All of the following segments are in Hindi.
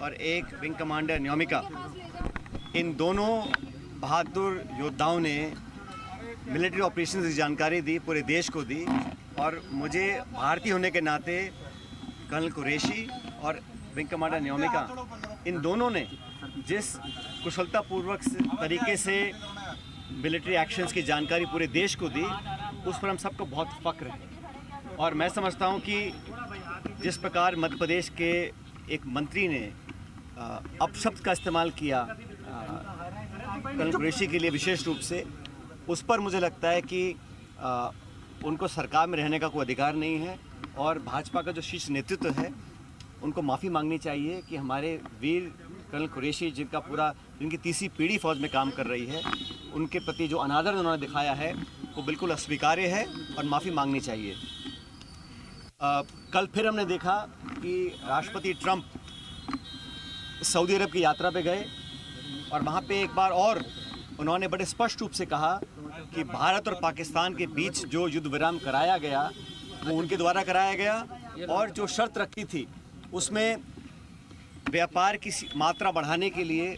और एक विंग कमांडर न्योमिका, इन दोनों बहादुर योद्धाओं ने मिलिट्री ऑपरेशंस की जानकारी दी, पूरे देश को दी। और मुझे भारतीय होने के नाते कर्नल कुरैशी और विंग कमांडर न्योमिका, इन दोनों ने जिस कुशलतापूर्वक तरीके से मिलिट्री एक्शंस की जानकारी पूरे देश को दी, उस पर हम सबको बहुत फ़ख्र है। और मैं समझता हूं कि जिस प्रकार मध्य प्रदेश के एक मंत्री ने अपशब्द का इस्तेमाल किया कर्नल कुरैशी के लिए विशेष रूप से, उस पर मुझे लगता है कि उनको सरकार में रहने का कोई अधिकार नहीं है। और भाजपा का जो शीर्ष नेतृत्व है, उनको माफ़ी मांगनी चाहिए कि हमारे वीर कर्नल कुरैशी, जिनकी तीसरी पीढ़ी फौज में काम कर रही है, उनके प्रति जो अनादर उन्होंने दिखाया है वो बिल्कुल अस्वीकार्य है और माफ़ी मांगनी चाहिए। कल फिर हमने देखा कि राष्ट्रपति ट्रंप सऊदी अरब की यात्रा पे गए और वहाँ पे एक बार और उन्होंने बड़े स्पष्ट रूप से कहा कि भारत और पाकिस्तान के बीच जो युद्ध विराम कराया गया वो उनके द्वारा कराया गया, और जो शर्त रखी थी उसमें व्यापार की मात्रा बढ़ाने के लिए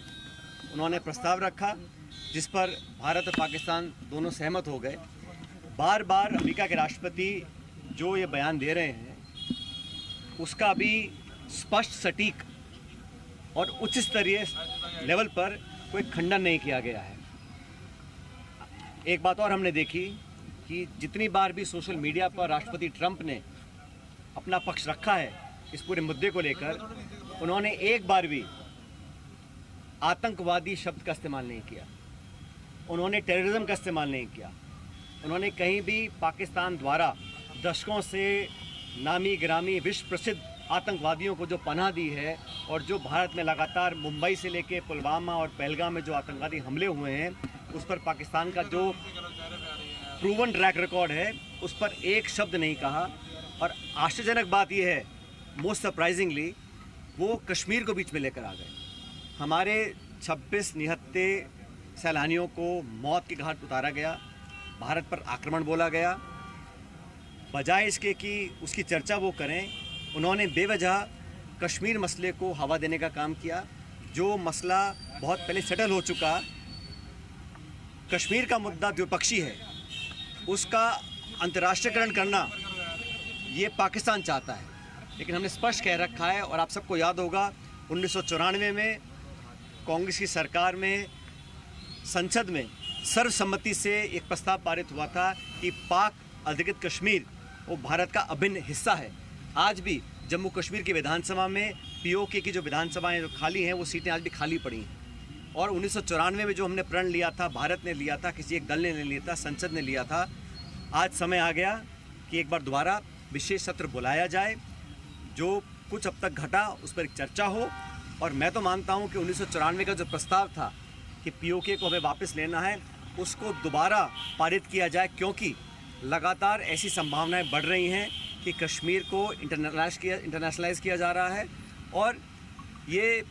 उन्होंने प्रस्ताव रखा, जिस पर भारत और पाकिस्तान दोनों सहमत हो गए। बार बार अमेरिका के राष्ट्रपति जो ये बयान दे रहे हैं, उसका अभी स्पष्ट, सटीक और उच्च स्तरीय लेवल पर कोई खंडन नहीं किया गया है। एक बात और हमने देखी कि जितनी बार भी सोशल मीडिया पर राष्ट्रपति ट्रंप ने अपना पक्ष रखा है इस पूरे मुद्दे को लेकर, उन्होंने एक बार भी आतंकवादी शब्द का इस्तेमाल नहीं किया, उन्होंने टेररिज्म का इस्तेमाल नहीं किया, उन्होंने कहीं भी पाकिस्तान द्वारा दशकों से नामी गिरामी विश्व प्रसिद्ध आतंकवादियों को जो पनाह दी है और जो भारत में लगातार मुंबई से लेकर पुलवामा और पहलगाम में जो आतंकवादी हमले हुए हैं, उस पर पाकिस्तान का जो प्रूवन ट्रैक रिकॉर्ड है, उस पर एक शब्द नहीं कहा। और आश्चर्यजनक बात यह है, मोस्ट सरप्राइजिंगली, वो कश्मीर को बीच में लेकर आ गए। हमारे 26 निहत्थे सैलानियों को मौत के घाट उतारा गया, भारत पर आक्रमण बोला गया। बजाय इसके कि उसकी चर्चा वो करें, उन्होंने बेवजह कश्मीर मसले को हवा देने का काम किया। जो मसला बहुत पहले सेटल हो चुका, कश्मीर का मुद्दा द्विपक्षीय है, उसका अंतर्राष्ट्रीयकरण करना ये पाकिस्तान चाहता है। लेकिन हमने स्पष्ट कह रखा है, और आप सबको याद होगा 1994 में कांग्रेस की सरकार में संसद में सर्वसम्मति से एक प्रस्ताव पारित हुआ था कि पाक अधिकृत कश्मीर वो भारत का अभिन्न हिस्सा है। आज भी जम्मू कश्मीर की विधानसभा में पीओके की जो विधानसभाएं जो खाली हैं, वो सीटें आज भी खाली पड़ी हैं। और 1994 में जो हमने प्रण लिया था, भारत ने लिया था, किसी एक दल ने नहीं लिया था, संसद ने लिया था। आज समय आ गया कि एक बार दोबारा विशेष सत्र बुलाया जाए, जो कुछ अब तक घटा उस पर एक चर्चा हो। और मैं तो मानता हूं कि 1994 का जो प्रस्ताव था कि पीओके को हमें वापस लेना है, उसको दोबारा पारित किया जाए, क्योंकि लगातार ऐसी संभावनाएं बढ़ रही हैं कि कश्मीर को इंटरनेशनलाइज किया जा रहा है। और ये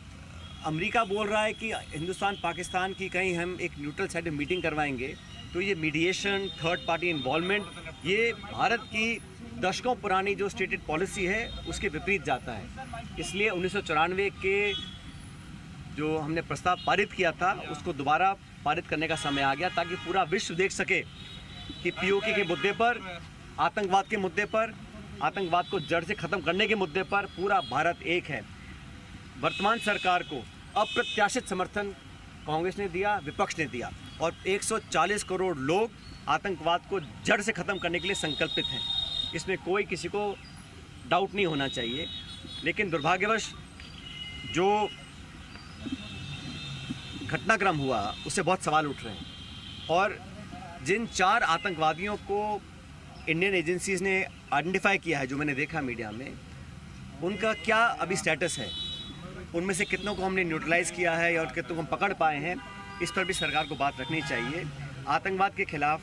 अमेरिका बोल रहा है कि हिंदुस्तान पाकिस्तान की कहीं हम एक न्यूट्रल साइड में मीटिंग करवाएंगे, तो ये मीडिएशन, थर्ड पार्टी इन्वॉल्वमेंट, ये भारत की दशकों पुरानी जो स्टेटेड पॉलिसी है उसके विपरीत जाता है। इसलिए 1994 के जो हमने प्रस्ताव पारित किया था, उसको दोबारा पारित करने का समय आ गया, ताकि पूरा विश्व देख सके कि पीओके के मुद्दे पर, आतंकवाद के मुद्दे पर, आतंकवाद को जड़ से ख़त्म करने के मुद्दे पर पूरा भारत एक है। वर्तमान सरकार को अप्रत्याशित समर्थन कांग्रेस ने दिया, विपक्ष ने दिया, और 140 करोड़ लोग आतंकवाद को जड़ से ख़त्म करने के लिए संकल्पित हैं। इसमें कोई किसी को डाउट नहीं होना चाहिए। लेकिन दुर्भाग्यवश जो घटनाक्रम हुआ, उससे बहुत सवाल उठ रहे हैं। और जिन 4 आतंकवादियों को इंडियन एजेंसीज़ ने आइडेंटिफाई किया है, जो मैंने देखा मीडिया में, उनका क्या अभी स्टेटस है, उनमें से कितनों को हमने न्यूट्रलाइज़ किया है और कितनों को हम पकड़ पाए हैं, इस पर भी सरकार को बात रखनी चाहिए। आतंकवाद के खिलाफ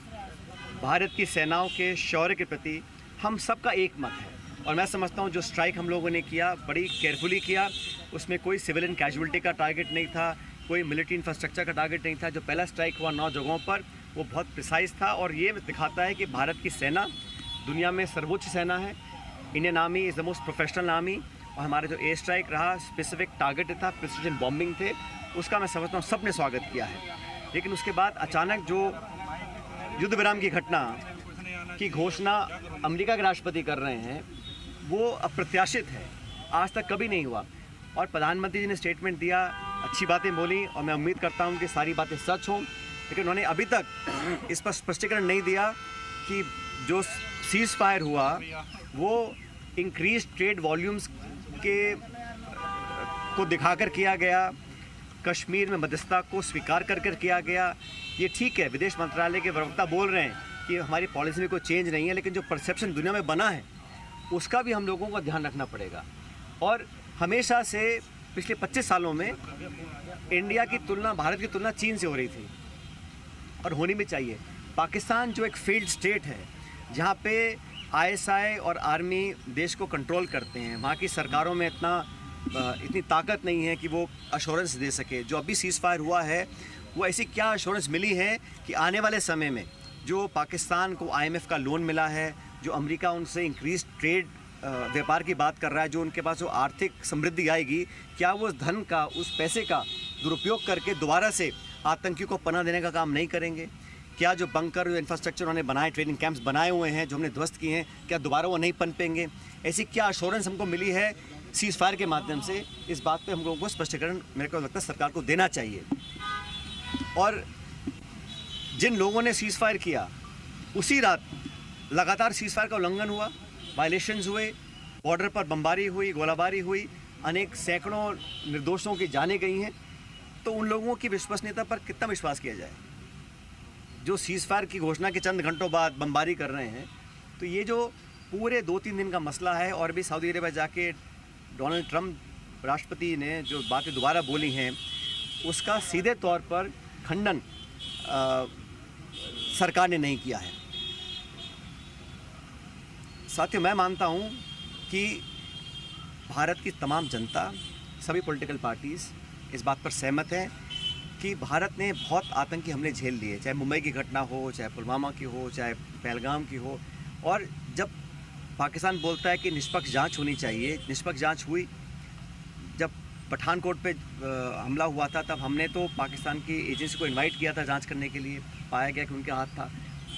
भारत की सेनाओं के शौर्य के प्रति हम सबका एक मत है। और मैं समझता हूँ जो स्ट्राइक हम लोगों ने किया, बड़ी केयरफुली किया, उसमें कोई सिविलियन कैजुअलिटी का टारगेट नहीं था, कोई मिलिट्री इंफ्रास्ट्रक्चर का टारगेट नहीं था। जो पहला स्ट्राइक हुआ 9 जगहों पर, वो बहुत प्रिसाइज था, और ये दिखाता है कि भारत की सेना दुनिया में सर्वोच्च सेना है। Indian army is the most professional army, और हमारे जो एयर स्ट्राइक रहा, स्पेसिफिक टारगेट था, प्रिसिजन बॉम्बिंग थे, उसका मैं समझता हूँ सब ने स्वागत किया है। लेकिन उसके बाद अचानक जो युद्ध विराम की घटना की घोषणा अमेरिका के राष्ट्रपति कर रहे हैं, वो अप्रत्याशित है, आज तक कभी नहीं हुआ। और प्रधानमंत्री जी ने स्टेटमेंट दिया, अच्छी बातें बोली और मैं उम्मीद करता हूँ कि सारी बातें सच हों, लेकिन उन्होंने अभी तक इस पर स्पष्टीकरण नहीं दिया कि जो सीज़ फायर हुआ वो इंक्रीज ट्रेड वॉल्यूम्स के को दिखाकर किया गया, कश्मीर में मध्यस्थता को स्वीकार कर किया गया। ये ठीक है, विदेश मंत्रालय के प्रवक्ता बोल रहे हैं कि हमारी पॉलिसी में कोई चेंज नहीं है, लेकिन जो परसेप्शन दुनिया में बना है उसका भी हम लोगों को ध्यान रखना पड़ेगा। और हमेशा से पिछले 25 सालों में इंडिया की तुलना, भारत की तुलना चीन से हो रही थी और होनी भी चाहिए। पाकिस्तान जो एक फील्ड स्टेट है, जहाँ पे आईएसआई और आर्मी देश को कंट्रोल करते हैं, वहाँ की सरकारों में इतनी ताकत नहीं है कि वो अश्योरेंस दे सके। जो अभी सीज़ फायर हुआ है वो ऐसी क्या अश्योरेंस मिली है कि आने वाले समय में जो पाकिस्तान को IMF का लोन मिला है, जो अमेरिका उनसे इंक्रीज ट्रेड व्यापार की बात कर रहा है, जो उनके पास जो आर्थिक समृद्धि आएगी, क्या वो उस धन का, उस पैसे का दुरुपयोग करके दोबारा से आतंकियों को पनाह देने का काम नहीं करेंगे? क्या जो बंकर, जो इंफ्रास्ट्रक्चर उन्होंने बनाए, ट्रेनिंग कैंप्स बनाए हुए हैं जो हमने ध्वस्त किए हैं, क्या दोबारा वो नहीं पनपेंगे? ऐसी क्या अश्योरेंस हमको मिली है सीज़ फायर के माध्यम से? इस बात पे हम लोगों को स्पष्टीकरण मेरे को लगता है सरकार को देना चाहिए। और जिन लोगों ने सीज़ फायर किया, उसी रात लगातार सीज़ फायर का उल्लंघन हुआ, वायलेशंस हुए, बॉर्डर पर बमबारी हुई, गोलाबारी हुई, अनेक सैकड़ों निर्दोषों की जानें गई हैं। तो उन लोगों की विश्वसनीयता पर कितना विश्वास किया जाए जो सीज़ फायर की घोषणा के चंद घंटों बाद बमबारी कर रहे हैं? तो ये जो पूरे 2-3 दिन का मसला है, और भी सऊदी अरेबिया जाके डोनाल्ड ट्रंप राष्ट्रपति ने जो बातें दोबारा बोली हैं, उसका सीधे तौर पर खंडन सरकार ने नहीं किया है। साथियों, मैं मानता हूं कि भारत की तमाम जनता, सभी पॉलिटिकल पार्टीज़ इस बात पर सहमत हैं कि भारत ने बहुत आतंकी हमले झेल लिए, चाहे मुंबई की घटना हो, चाहे पुलवामा की हो, चाहे पहलगाम की हो। और जब पाकिस्तान बोलता है कि निष्पक्ष जांच होनी चाहिए, निष्पक्ष जांच हुई। जब पठानकोट पे हमला हुआ था, तब हमने तो पाकिस्तान की एजेंसी को इनवाइट किया था जांच करने के लिए, पाया गया कि उनके हाथ था।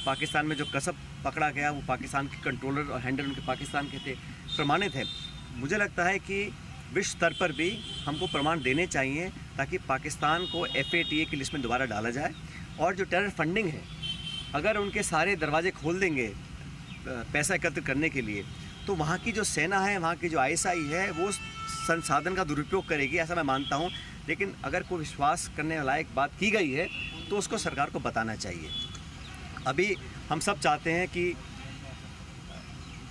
पाकिस्तान में जो कसब पकड़ा गया वो पाकिस्तान के कंट्रोलर और हैंडलर उनके पाकिस्तान के थे, प्रमाणित है। मुझे लगता है कि विश्व स्तर पर भी हमको प्रमाण देने चाहिए ताकि पाकिस्तान को FATA की लिस्ट में दोबारा डाला जाए। और जो टेरर फंडिंग है, अगर उनके सारे दरवाजे खोल देंगे पैसा एकत्र करने के लिए, तो वहाँ की जो सेना है, वहाँ की जो ISI है, वो संसाधन का दुरुपयोग करेगी, ऐसा मैं मानता हूँ। लेकिन अगर कोई विश्वास करने लायक बात की गई है तो उसको सरकार को बताना चाहिए। अभी हम सब चाहते हैं कि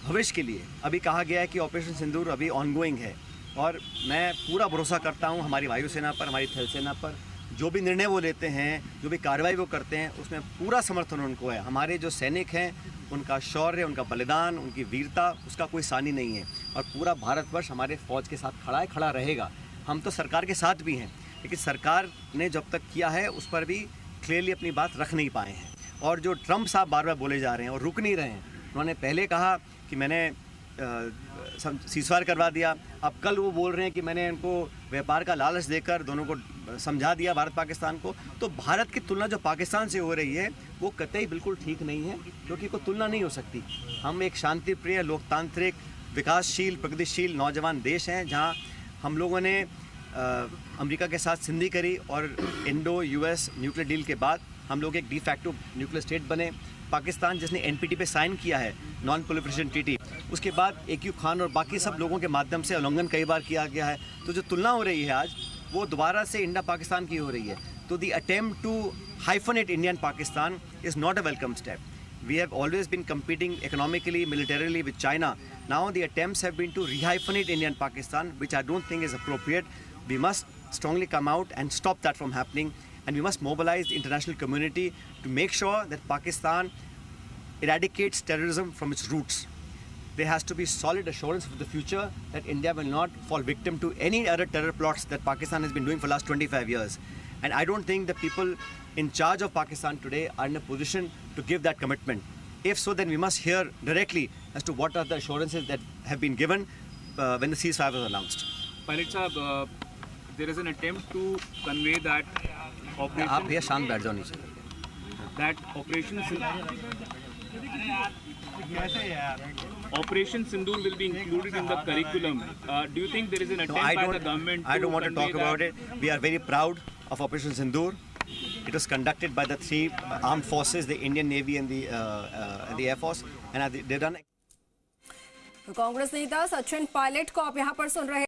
भविष्य के लिए, अभी कहा गया है कि ऑपरेशन सिंदूर अभी ऑनगोइंग है, और मैं पूरा भरोसा करता हूँ हमारी वायुसेना पर, हमारी थल सेना पर। जो भी निर्णय वो लेते हैं, जो भी कार्रवाई वो करते हैं, उसमें पूरा समर्थन उनको है। हमारे जो सैनिक हैं, उनका शौर्य, उनका बलिदान, उनकी वीरता, उसका कोई सानी नहीं है। और पूरा भारतवर्ष हमारे फ़ौज के साथ खड़ा है, खड़ा रहेगा। हम तो सरकार के साथ भी हैं, लेकिन सरकार ने जब तक किया है उस पर भी क्लियरली अपनी बात रख नहीं पाए हैं। और जो ट्रंप साहब बार बार बोले जा रहे हैं और रुक नहीं रहे हैं, उन्होंने पहले कहा कि मैंने सीज़ फायर करवा दिया, अब कल वो बोल रहे हैं कि मैंने इनको व्यापार का लालच देकर दोनों को समझा दिया, भारत पाकिस्तान को। तो भारत की तुलना जो पाकिस्तान से हो रही है वो कतई बिल्कुल ठीक नहीं है, क्योंकि कोई तुलना नहीं हो सकती। हम एक शांति प्रिय, लोकतांत्रिक, विकासशील, प्रगतिशील नौजवान देश हैं, जहाँ हम लोगों ने अमेरिका के साथ संधि करी और इंडो-US न्यूक्लियर डील के बाद हम लोग एक डी फैक्टो न्यूक्लियर स्टेट बने। पाकिस्तान जिसने NPT पे साइन किया है, नॉन प्रोलिफरेशन ट्रीटी, उसके बाद AQ खान और बाकी सब लोगों के माध्यम से उल्लंघन कई बार किया गया है। तो जो तुलना हो रही है आज, वो दोबारा से इंडिया पाकिस्तान की हो रही है। तो the attempt to hyphenate India and Pakistan is not a welcome step. We have always been competing economically, militarily with China. Now the attempts have been to rehyphenate India and Pakistan, which I don't think is appropriate. We must strongly come out and stop that from happening, and we must mobilize the international community to make sure that Pakistan eradicates terrorism from its roots. There has to be solid assurance for the future that India will not fall victim to any other terror plots that Pakistan has been doing for the last 25 years. And I don't think the people in charge of Pakistan today are in a position to give that commitment. If so, then we must hear directly as to what are the assurances that have been given. when the ceasefire was announced. Pilot Sahab, there is an attempt to convey that आप भैया शांत बैठ जाओ नीचे. Operation Sindoor will be included in the curriculum. Do you think there is an attempt by the government? I don't want to talk about it. We are very proud of Operation Sindoor. It was conducted by the three armed forces, the Indian Navy and the Air Force, and they've done. Congress नेता सचिन पायलट को आप यहाँ पर सुन रहे